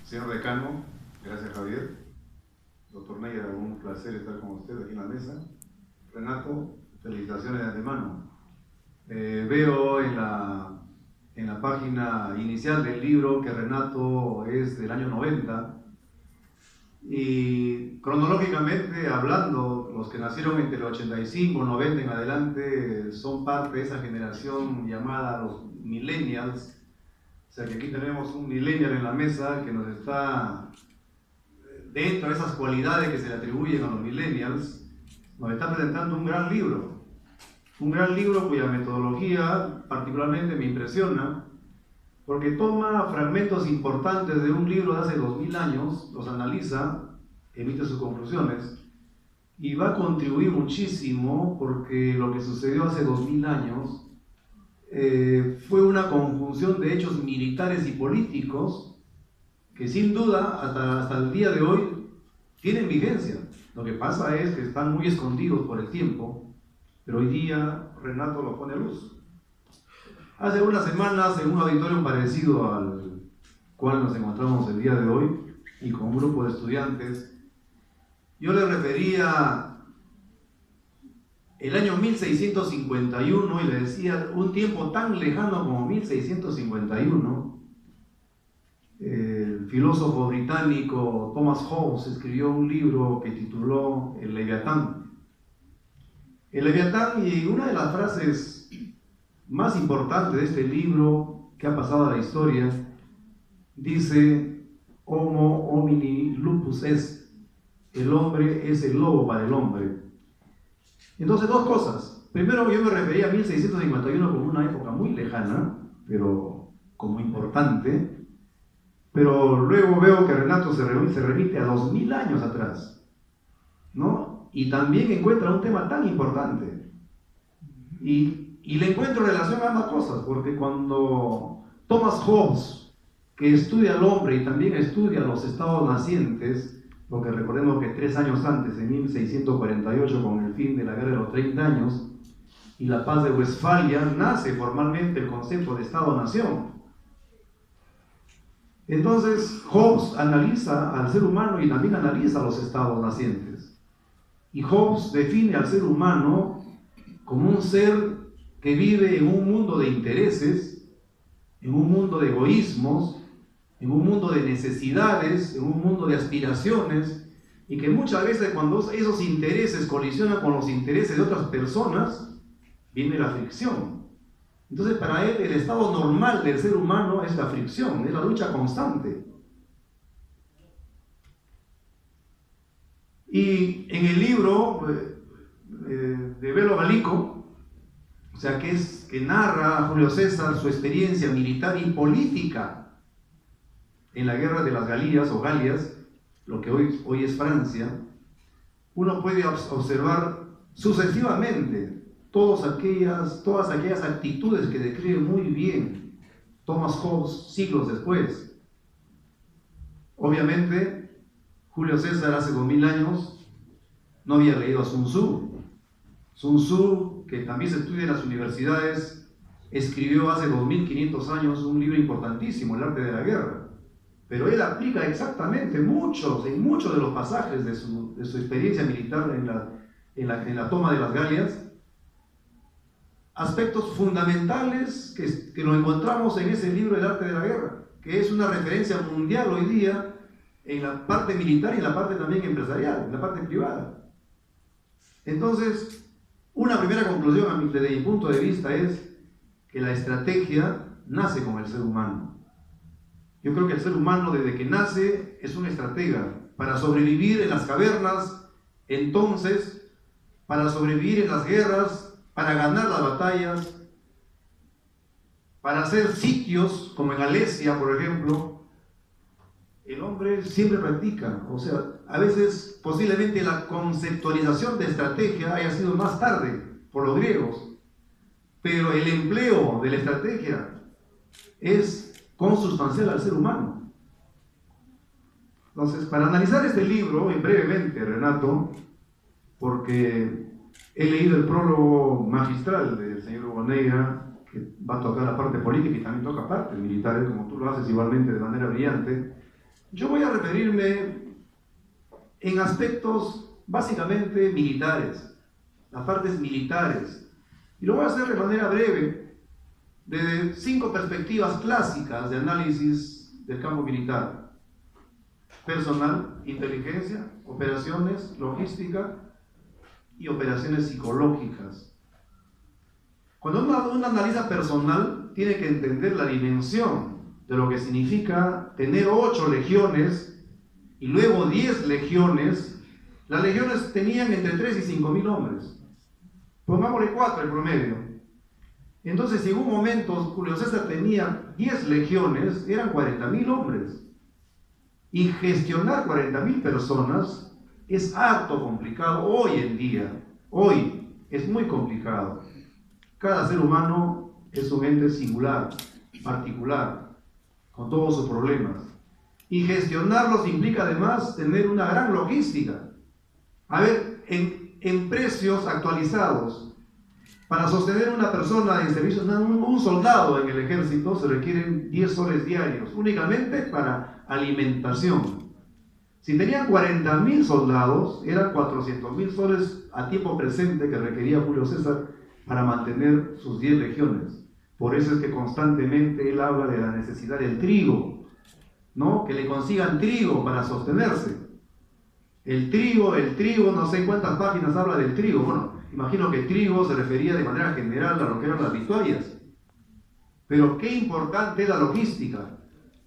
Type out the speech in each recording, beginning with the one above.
Señor decano, gracias Javier. Doctor Neira, un placer estar con usted aquí en la mesa. Renato, felicitaciones de antemano. Veo en la página inicial del libro que Renato es del año 90 y cronológicamente hablando, los que nacieron entre el 85 y 90 en adelante son parte de esa generación llamada los millennials. O sea que aquí tenemos un millennial en la mesa que nos está, dentro de esas cualidades que se le atribuyen a los millennials, nos está presentando un gran libro cuya metodología particularmente me impresiona, porque toma fragmentos importantes de un libro de hace 2000 años, los analiza, emite sus conclusiones, y va a contribuir muchísimo porque lo que sucedió hace 2000 años fue una conjunción de hechos militares y políticos que sin duda hasta el día de hoy tienen vigencia. Lo que pasa es que están muy escondidos por el tiempo, pero hoy día Renato lo pone a luz. Hace unas semanas, en un auditorio parecido al cual nos encontramos el día de hoy, y con un grupo de estudiantes, yo les refería el año 1651 y les decía, un tiempo tan lejano como 1651, el filósofo británico Thomas Hobbes escribió un libro que tituló El Leviatán. El Leviatán, y una de las frases más importantes de este libro que ha pasado a la historia, dice: Homo homini lupus est, el hombre es el lobo para el hombre. Entonces, dos cosas. Primero, yo me refería a 1651 como una época muy lejana, pero como importante. Pero luego veo que Renato se remite a 2000 años atrás, ¿no? Y también encuentra un tema tan importante. Y le encuentro relación a ambas cosas, porque cuando Thomas Hobbes, que estudia al hombre y también estudia los estados nacientes, porque recordemos que 3 años antes, en 1648, con el fin de la Guerra de los 30 años y la Paz de Westfalia, nace formalmente el concepto de Estado-Nación. Entonces, Hobbes analiza al ser humano y también analiza los estados nacientes. Y Hobbes define al ser humano como un ser que vive en un mundo de intereses, en un mundo de egoísmos, en un mundo de necesidades, en un mundo de aspiraciones, y que muchas veces cuando esos intereses colisionan con los intereses de otras personas, viene la fricción. Entonces, para él, el estado normal del ser humano es la fricción, es la lucha constante. Y en el libro de Belo Galico, o sea, que narra a Julio César su experiencia militar y política en la guerra de las Galías o Galias, lo que hoy es Francia, uno puede observar sucesivamente todas aquellas actitudes que describe muy bien Thomas Hobbes siglos después. Obviamente, Julio César hace 2000 años no había leído a Sun Tzu. Sun Tzu, que también se estudia en las universidades, escribió hace 2500 años un libro importantísimo, El arte de la guerra. Pero él aplica exactamente en muchos de los pasajes de su experiencia militar en la toma de las Galias, aspectos fundamentales que lo encontramos en ese libro, El arte de la guerra, que es una referencia mundial hoy día en la parte militar y en la parte también empresarial, en la parte privada. Entonces, una primera conclusión desde mi punto de vista es que la estrategia nace con el ser humano. Yo creo que el ser humano desde que nace es un estratega para sobrevivir en las cavernas, entonces, para sobrevivir en las guerras, para ganar las batallas, para hacer sitios como en Alesia, por ejemplo. El hombre siempre practica, o sea, a veces posiblemente la conceptualización de estrategia haya sido más tarde por los griegos, pero el empleo de la estrategia es consustancial al ser humano. Entonces, para analizar este libro, brevemente, Renato, porque he leído el prólogo magistral del señor Hugo Neira, que va a tocar la parte política y también toca partes militares, como tú lo haces igualmente de manera brillante, Yo voy a referirme en aspectos básicamente militares, las partes militares, y lo voy a hacer de manera breve, de 5 perspectivas clásicas de análisis del campo militar: personal, inteligencia, operaciones, logística y operaciones psicológicas. Cuando uno analiza personal, tiene que entender la dimensión de lo que significa tener 8 legiones y luego 10 legiones. Las legiones tenían entre 3 y 5 mil hombres. Pongámosle 4 el promedio. Entonces, si en un momento Julio César tenía 10 legiones, eran 40.000 hombres. Y gestionar 40.000 personas es harto complicado hoy en día. Hoy es muy complicado. Cada ser humano es un ente singular, particular, con todos sus problemas. Y gestionarlos implica además tener una gran logística. A ver, en precios actualizados, para sostener una persona en servicio, un soldado en el ejército, se requieren 10 soles diarios, únicamente para alimentación. Si tenían 40.000 soldados, eran 400.000 soles a tiempo presente que requería Julio César para mantener sus 10 legiones. Por eso es que constantemente él habla de la necesidad del trigo, ¿no? Que le consigan trigo para sostenerse. El trigo, no sé en cuántas páginas habla del trigo. Bueno, imagino que trigo se refería de manera general a lo que eran las victorias. Pero qué importante es la logística.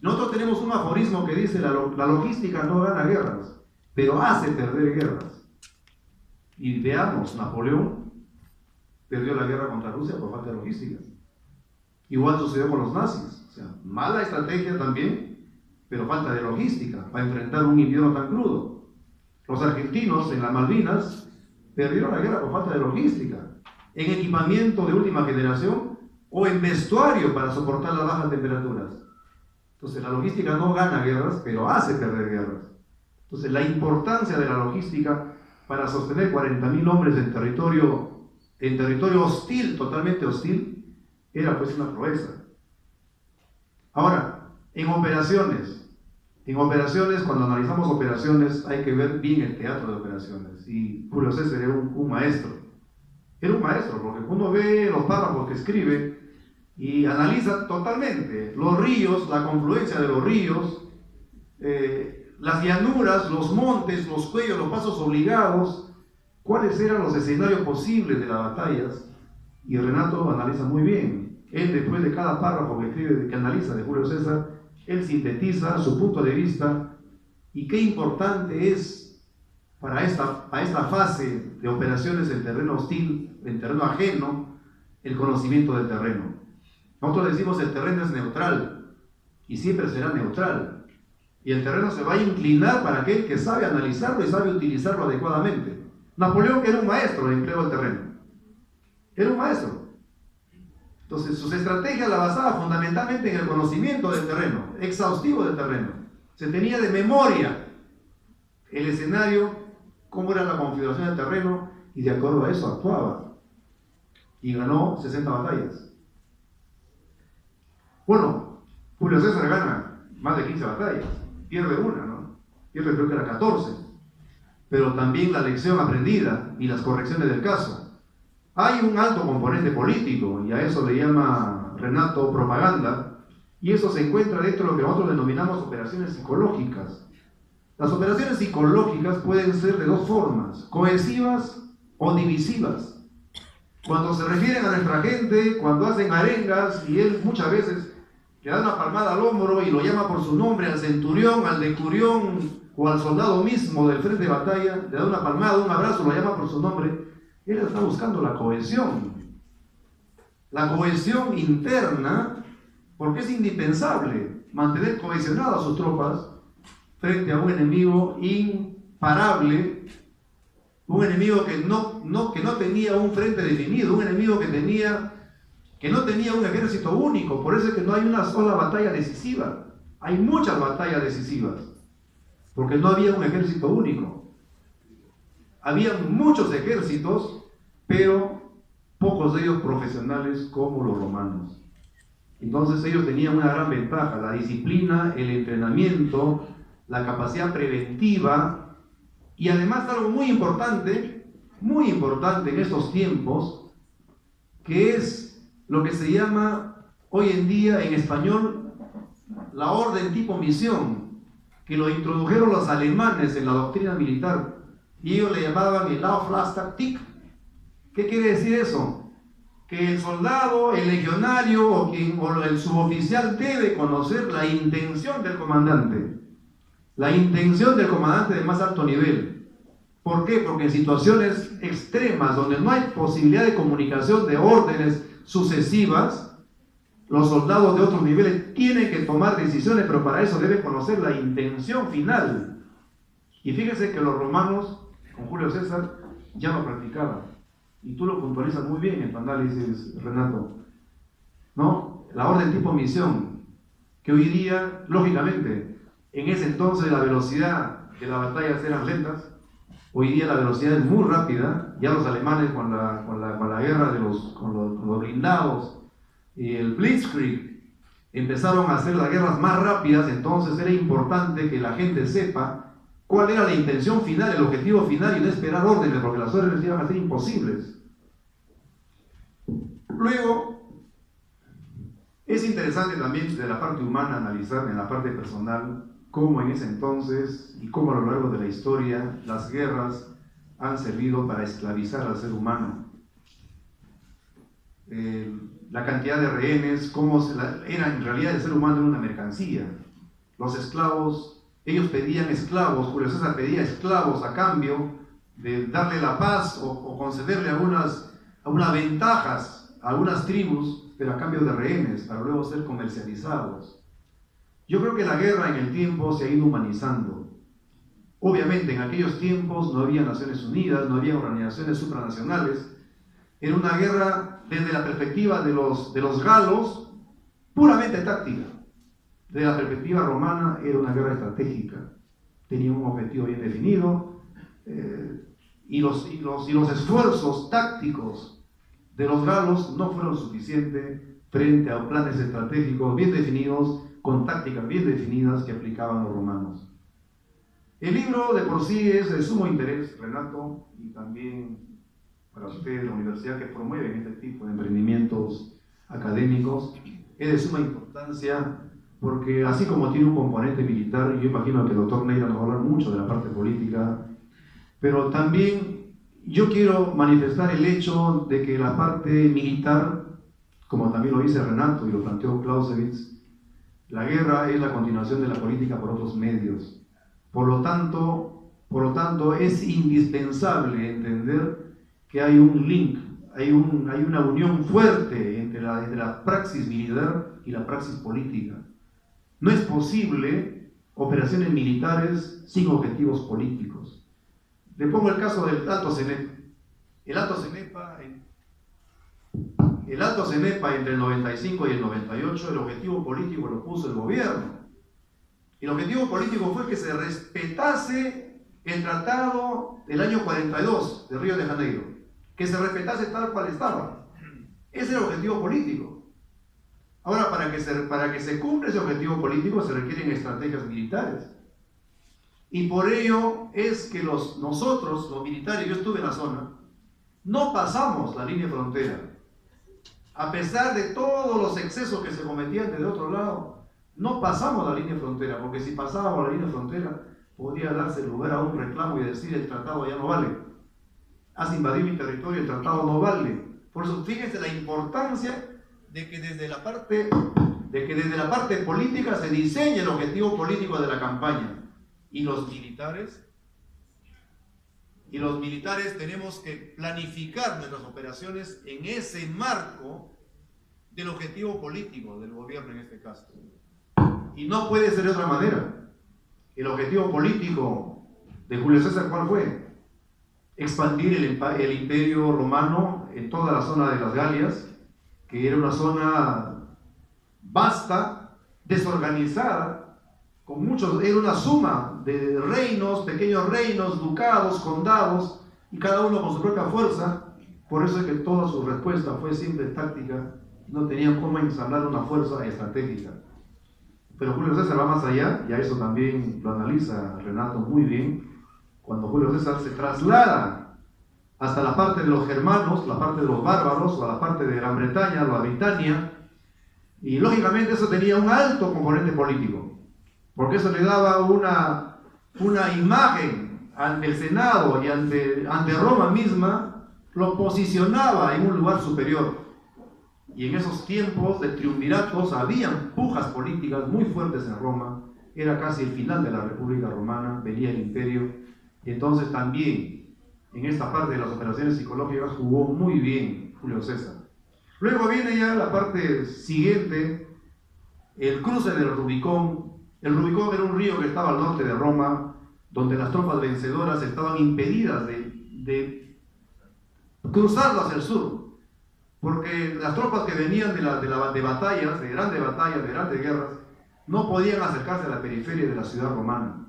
Nosotros tenemos un aforismo que dice: la logística no gana guerras, pero hace perder guerras. Y veamos, Napoleón perdió la guerra contra Rusia por falta de logística. Igual sucedió con los nazis. O sea, mala estrategia también, pero falta de logística para enfrentar un invierno tan crudo. Los argentinos en las Malvinas perdieron la guerra por falta de logística, en equipamiento de última generación o en vestuario para soportar las bajas temperaturas. Entonces la logística no gana guerras, pero hace perder guerras. Entonces la importancia de la logística para sostener 40.000 hombres en territorio hostil, totalmente hostil, era pues una proeza. Ahora, en operaciones, cuando analizamos operaciones, hay que ver bien el teatro de operaciones. Y Julio César era un maestro. Era un maestro, porque uno ve los párrafos que escribe y analiza totalmente los ríos, la confluencia de los ríos, las llanuras, los montes, los cuellos, los pasos obligados, cuáles eran los escenarios posibles de las batallas. Y Renato analiza muy bien. Él, después de cada párrafo que escribe, que analiza de Julio César, él sintetiza su punto de vista. Y qué importante es para esta fase de operaciones en terreno hostil, en terreno ajeno, el conocimiento del terreno. Nosotros decimos: el terreno es neutral, y siempre será neutral. Y el terreno se va a inclinar para aquel que sabe analizarlo y sabe utilizarlo adecuadamente. Napoleón era un maestro de empleo del terreno. Era un maestro. Entonces, sus estrategias las basaba fundamentalmente en el conocimiento del terreno, exhaustivo del terreno. Se tenía de memoria el escenario, cómo era la configuración del terreno, y de acuerdo a eso actuaba. Y ganó 60 batallas. Bueno, Julio César gana más de 15 batallas, pierde una, ¿no? Pierde, creo que era 14. Pero también la lección aprendida y las correcciones del caso. Hay un alto componente político, y a eso le llama Renato propaganda, y eso se encuentra dentro de lo que nosotros denominamos operaciones psicológicas. Las operaciones psicológicas pueden ser de dos formas: cohesivas o divisivas. Cuando se refieren a nuestra gente, cuando hacen arengas, y él muchas veces le da una palmada al hombro y lo llama por su nombre, al centurión, al decurión o al soldado mismo del frente de batalla, le da una palmada, un abrazo, lo llama por su nombre. Él está buscando la cohesión interna, porque es indispensable mantener cohesionadas a sus tropas frente a un enemigo imparable, un enemigo que no tenía un frente definido, un enemigo que no tenía un ejército único. Por eso es que no hay una sola batalla decisiva. Hay muchas batallas decisivas, porque no había un ejército único. Había muchos ejércitos, pero pocos de ellos profesionales como los romanos. Entonces ellos tenían una gran ventaja: la disciplina, el entrenamiento, la capacidad preventiva y además algo muy importante en estos tiempos, que es lo que se llama hoy en día en español la orden tipo misión, que lo introdujeron los alemanes en la doctrina militar y ellos le llamaban el Auftragtaktik. ¿Qué quiere decir eso? Que el soldado, el legionario o el suboficial debe conocer la intención del comandante. La intención del comandante de más alto nivel. ¿Por qué? Porque en situaciones extremas donde no hay posibilidad de comunicación de órdenes sucesivas, los soldados de otros niveles tienen que tomar decisiones, pero para eso deben conocer la intención final. Y fíjense que los romanos, con Julio César, ya lo practicaban. Y tú lo puntualizas muy bien en tu análisis, Renato. ¿No? La orden tipo misión, que hoy día, lógicamente, en ese entonces la velocidad de las batallas eran lentas. Hoy día la velocidad es muy rápida. Ya los alemanes con la guerra con los blindados y el Blitzkrieg empezaron a hacer las guerras más rápidas. Entonces era importante que la gente sepa cuál era la intención final, el objetivo final, y no esperar órdenes, porque las órdenes iban a ser imposibles. Luego, es interesante también de la parte humana analizar en la parte personal cómo en ese entonces y cómo a lo largo de la historia las guerras han servido para esclavizar al ser humano. La cantidad de rehenes, en realidad el ser humano era una mercancía. Los esclavos, ellos pedían esclavos, Julio César pedía esclavos a cambio de darle la paz o concederle algunas ventajas a algunas tribus, pero a cambio de rehenes, para luego ser comercializados. Yo creo que la guerra en el tiempo se ha ido humanizando. Obviamente en aquellos tiempos no había Naciones Unidas, no había organizaciones supranacionales. Era una guerra desde la perspectiva de los galos, puramente táctica. Desde la perspectiva romana era una guerra estratégica. Tenía un objetivo bien definido y los esfuerzos tácticos de los galos no fueron suficientes frente a planes estratégicos bien definidos, con tácticas bien definidas que aplicaban los romanos. El libro de por sí es de sumo interés, Renato, y también para usted, la universidad que promueve este tipo de emprendimientos académicos, es de suma importancia porque así como tiene un componente militar, yo imagino que el doctor Neira nos va a hablar mucho de la parte política, pero también yo quiero manifestar el hecho de que la parte militar, como también lo dice Renato y lo planteó Clausewitz, la guerra es la continuación de la política por otros medios. Por lo tanto, es indispensable entender que hay un link, hay una unión fuerte entre la praxis militar y la praxis política. No es posible operaciones militares sin objetivos políticos. Le pongo el caso del Alto Cenepa. El Alto Cenepa entre el 95 y el 98, el objetivo político lo puso el gobierno. El objetivo político fue que se respetase el tratado del año 42 de Río de Janeiro, que se respetase tal cual estaba. Ese es el objetivo político. Ahora, para que se cumpla ese objetivo político se requieren estrategias militares. Y por ello es que nosotros, los militares, yo estuve en la zona, no pasamos la línea de frontera. A pesar de todos los excesos que se cometían desde otro lado, no pasamos la línea de frontera, porque si pasábamos la línea de frontera, podría darse lugar a un reclamo y decir el tratado ya no vale. Has invadido mi territorio, el tratado no vale. Por eso, fíjense la importancia de que desde la parte política se diseñe el objetivo político de la campaña. Y los militares tenemos que planificar nuestras operaciones en ese marco del objetivo político del gobierno en este caso. Y no puede ser de otra manera. El objetivo político de Julio César, ¿cuál fue? Expandir el imperio romano en toda la zona de las Galias, que era una zona vasta, desorganizada, era una suma de reinos, pequeños reinos, ducados, condados, y cada uno con su propia fuerza. Por eso es que toda su respuesta fue siempre táctica, no tenían cómo ensamblar una fuerza estratégica. Pero Julio César va más allá, y a eso también lo analiza Renato muy bien, cuando Julio César se traslada hasta la parte de los germanos, la parte de los bárbaros, o a la parte de Gran Bretaña, o a Britania, y lógicamente eso tenía un alto componente político, porque eso le daba una imagen ante el Senado y ante Roma misma, lo posicionaba en un lugar superior. Y en esos tiempos de triunviratos habían pujas políticas muy fuertes en Roma, era casi el final de la República Romana, venía el imperio, y entonces también en esta parte de las operaciones psicológicas jugó muy bien Julio César. Luego viene ya la parte siguiente, el cruce del Rubicón. El Rubicón era un río que estaba al norte de Roma, donde las tropas vencedoras estaban impedidas de cruzarlo hacia el sur, porque las tropas que venían de batallas, de grandes guerras, no podían acercarse a la periferia de la ciudad romana.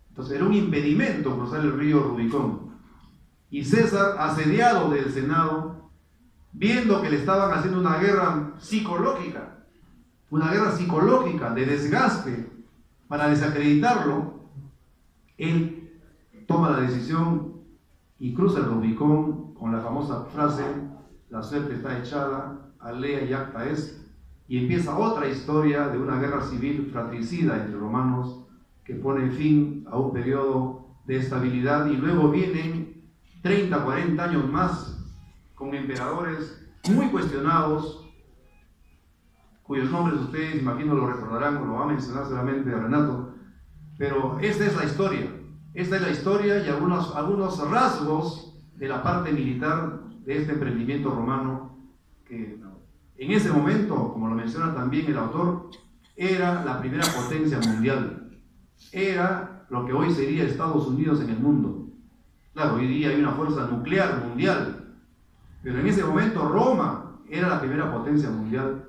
Entonces era un impedimento cruzar el río Rubicón. Y César, asediado del Senado, viendo que le estaban haciendo una guerra psicológica de desgaste para desacreditarlo, él toma la decisión y cruza el Rubicón con la famosa frase: la suerte está echada, alea y acta est, y empieza otra historia de una guerra civil fratricida entre romanos que pone fin a un periodo de estabilidad, y luego vienen 30, 40 años más con emperadores muy cuestionados, cuyos nombres ustedes imagino lo recordarán, o lo va a mencionar solamente a Renato, pero esta es la historia y algunos rasgos de la parte militar de este emprendimiento romano, que en ese momento, como lo menciona también el autor, era la primera potencia mundial, era lo que hoy sería Estados Unidos en el mundo. Claro, hoy día hay una fuerza nuclear mundial, pero en ese momento Roma era la primera potencia mundial,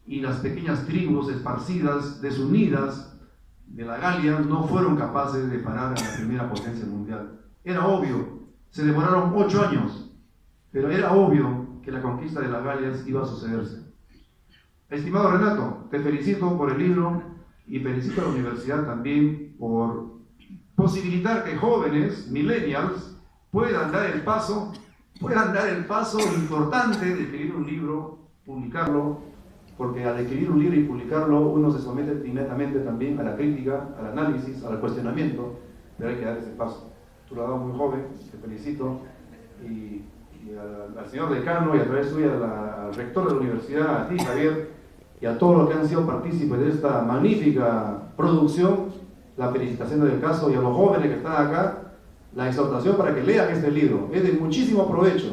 y las pequeñas tribus esparcidas, desunidas de la Galia, no fueron capaces de parar a la primera potencia mundial. Era obvio, se demoraron 8 años, pero era obvio que la conquista de las Galias iba a sucederse. Estimado Renato, te felicito por el libro y felicito a la universidad también por posibilitar que jóvenes, millennials, puedan dar el paso importante de escribir un libro, publicarlo, porque al escribir un libro y publicarlo uno se somete inmediatamente también a la crítica, al análisis, al cuestionamiento, pero hay que dar ese paso. Tú lo has dado muy joven, te felicito, y al señor decano y a través suya al rector de la universidad, a ti Javier, y a todos los que han sido partícipes de esta magnífica producción, la felicitación del caso, y a los jóvenes que están acá, la exhortación para que lean este libro. Es de muchísimo provecho.